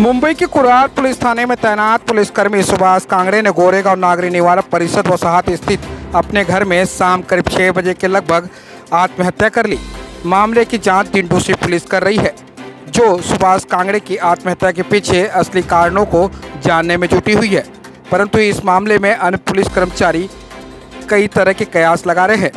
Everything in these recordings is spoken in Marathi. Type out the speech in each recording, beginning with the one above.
मुंबई के कुरार पुलिस थाने में तैनात पुलिसकर्मी सुभाष कांगड़े ने गोरेगांव नागरिक निवारक परिषद वसाहत स्थित अपने घर में शाम करीब 6 बजे के लगभग आत्महत्या कर ली। मामले की जांच डिंडोशी पुलिस कर रही है, जो सुभाष कांगड़े की आत्महत्या के पीछे असली कारणों को जानने में जुटी हुई है। परंतु इस मामले में अन्य पुलिस कर्मचारी कई तरह के कयास लगा रहे हैं।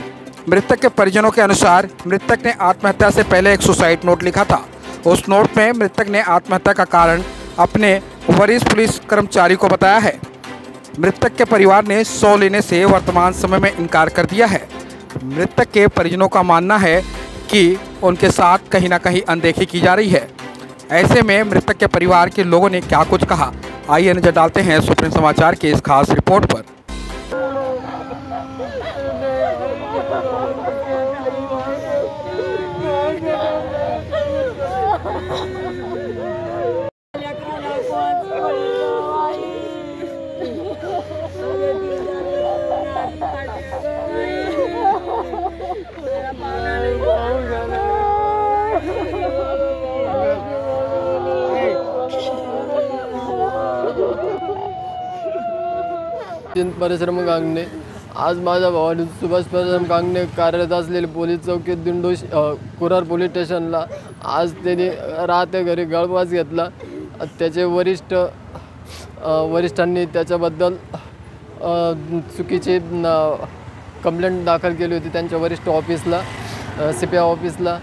मृतक के परिजनों के अनुसार मृतक ने आत्महत्या से पहले एक सुसाइड नोट लिखा था। उस नोट में मृतक ने आत्महत्या का कारण अपने वरिष्ठ पुलिस कर्मचारी को बताया है। मृतक के परिवार ने 100 लेने से वर्तमान समय में इनकार कर दिया है। मृतक के परिजनों का मानना है कि उनके साथ कहीं ना कहीं अनदेखी की जा रही है। ऐसे में मृतक के परिवार के लोगों ने क्या कुछ कहा, आइए नजर डालते हैं सुप्रीम समाचार की इस खास रिपोर्ट पर। परशुराम कांगणे आज माझ्या भावाने सुभाष परशुराम कांगणे कार्यरत असलेले पोलीस चौकीत दिंडोशी कुरार पोलीस स्टेशनला आज त्यांनी राहत्या घरी गळफास घेतला। त्याचे वरिष्ठांनी त्याच्याबद्दल चुकीची कंप्लेंट दाखल केली होती त्यांच्या वरिष्ठ ऑफिसला, CPI ऑफिसला।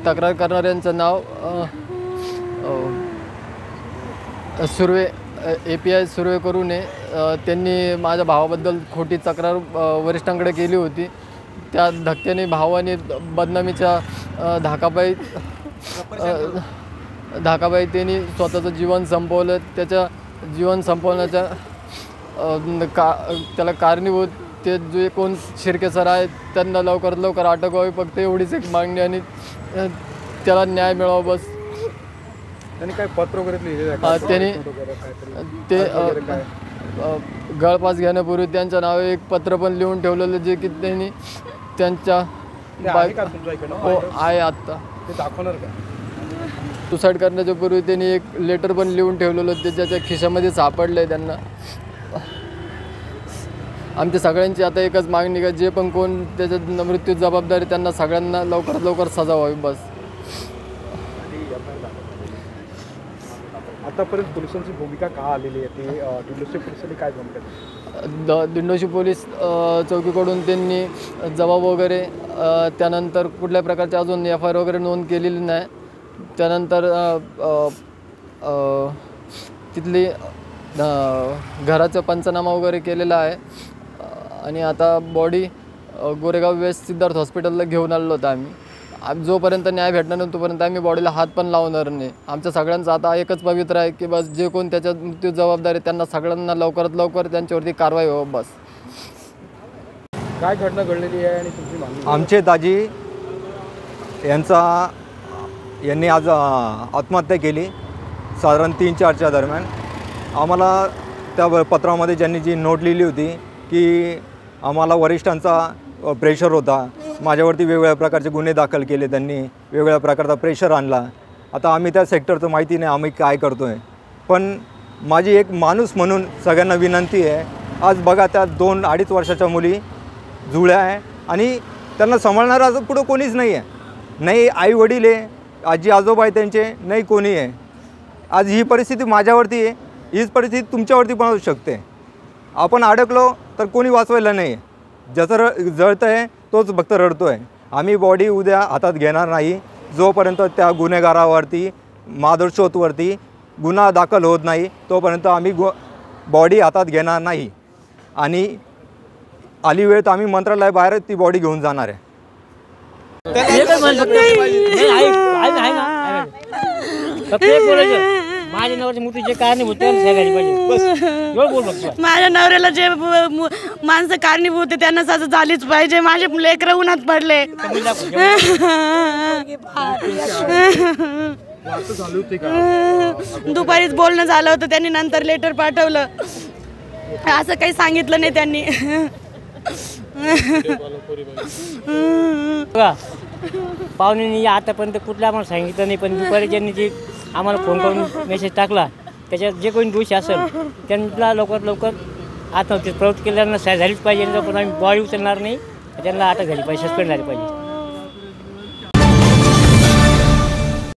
तक्रार करणाऱ्यांचं नाव सुर्वे API सुर्वे करू नये, त्यांनी माझ्या भावाबद्दल खोटी तक्रार वरिष्ठांकडे केली होती। त्या धक्क्याने भावाने बदनामीच्या धाकाबाई त्यांनी स्वतःचं जीवन संपवलं। त्याच्या जीवन संपवण्याच्या त्याला कारणीभूत ते जे कोण शिर्के सर आहेत त्यांना लवकरात लवकर अटक व्हावी, फक्त एवढीच एक मागणी आणि त्याला न्याय मिळावा बस। त्यांनी काय पत्र वगैरे लिहिलेलं आहे? त्यांनी ते गळफास घेण्यापूर्वी त्यांच्या नावे एक पत्र पण लिहून ठेवलेलं, जे की त्यांनी त्यांच्या आहे आत्ता ते दाखवणार का? सुसाईड करण्याच्या पूर्वी त्यांनी एक लेटर पण लिहून ठेवलेलं, ते त्याच्या खिशामध्ये सापडलं आहे त्यांना। आमच्या सगळ्यांची आता एकच मागणी आहे, जे पण कोण त्याच्या मृत्यू जबाबदारी त्यांना सगळ्यांना लवकरात लवकर सजा व्हावी बस। आतापर्यंत पोलिसांची भूमिका का आलेली आहे, ती दिंडोशी पोलिसांनी काय भूमिका? दिंडोशी पोलीस चौकीकडून त्यांनी जबाब वगैरे, त्यानंतर कुठल्या प्रकारचे अजून FIR वगैरे नोंद केलेली नाही। त्यानंतर तिथली घराचा पंचनामा वगैरे केलेला आहे आणि आता बॉडी गोरेगाव वेस्ट सिद्धार्थ हॉस्पिटलला घेऊन आलेलो होतो आम्ही। जोपर्यंत न्याय भेटणार नाही तोपर्यंत आम्ही बॉडीला हात पण लावणार नाही। आमच्या सगळ्यांचं आता एकच पवित्र आहे की बस जे कोण त्याच्या मृत्यू जबाबदारी त्यांना सगळ्यांना लवकरात लवकर त्यांच्यावरती कारवाई हो बस। काय घटना घडलेली आहे आणि तुमची मागणी? आमचे दाजी यांनी आज आत्महत्या केली साधारण 3-4च्या दरम्यान। आम्हाला त्या पत्रामध्ये ज्यांनी जी नोट लिहिली होती की आम्हाला वरिष्ठांचा प्रेशर होता, माझ्यावरती वेगवेगळ्या प्रकारचे गुन्हे दाखल केले, त्यांनी वेगवेगळ्या प्रकारचा प्रेशर आणला। आता आम्ही त्या सेक्टरचं माहिती नाही आम्ही काय करतो आहे, पण माझी एक माणूस म्हणून सगळ्यांना विनंती आहे, आज बघा त्या 2-2.5 वर्षाच्या मुली जुळ्या आहे आणि त्यांना सांभाळणारा आज पुढं कोणीच नाही आहे, नाही आई वडील आहे, आजी आजोबा आहे त्यांचे, नाही कोणी आहे। आज ही परिस्थिती माझ्यावरती आहे, हीच परिस्थिती तुमच्यावरती पण असू शकते। आपण अडकलो तर कोणी वाचवायला नाही आहे, ज्याचं जळतं आहे तोच फक्त रडतो आहे। आम्ही बॉडी उद्या हातात घेणार नाही जोपर्यंत त्या गुन्हेगारावरती माधुरशोतवरती गुन्हा दाखल होत नाही, तोपर्यंत आम्ही बॉडी हातात घेणार नाही आणि आली वेळ तर आम्ही मंत्रालयाबाहेर ती बॉडी घेऊन जाणार आहे। माझ्या नवऱ्याच्या मृत्यूचे कारणीभूत माझ्या नवऱ्याला जे माणसं कारणीभूत त्यांना सजा झालीच पाहिजे। माझे लेकरं उन्हात पडले, दुपारीच बोलणं झालं होतं, त्यांनी नंतर लेटर पाठवलं, असं काही सांगितलं नाही त्यांनी। पाहुण्यांनी आतापर्यंत कुठलं आम्हाला सांगितलं नाही, पण दुपारी ज्यांनी जे आम्हाला फोन करून मेसेज टाकला त्याच्यात जे कोणी दोषी असेल त्यांना लवकर आत्महत्येत प्रवृत्त केल्यानं झालीच पाहिजे, पण आम्ही बॉडी उचलणार नाही, त्यांना अटक झाली पाहिजे, सस्पेंड झाली पाहिजे.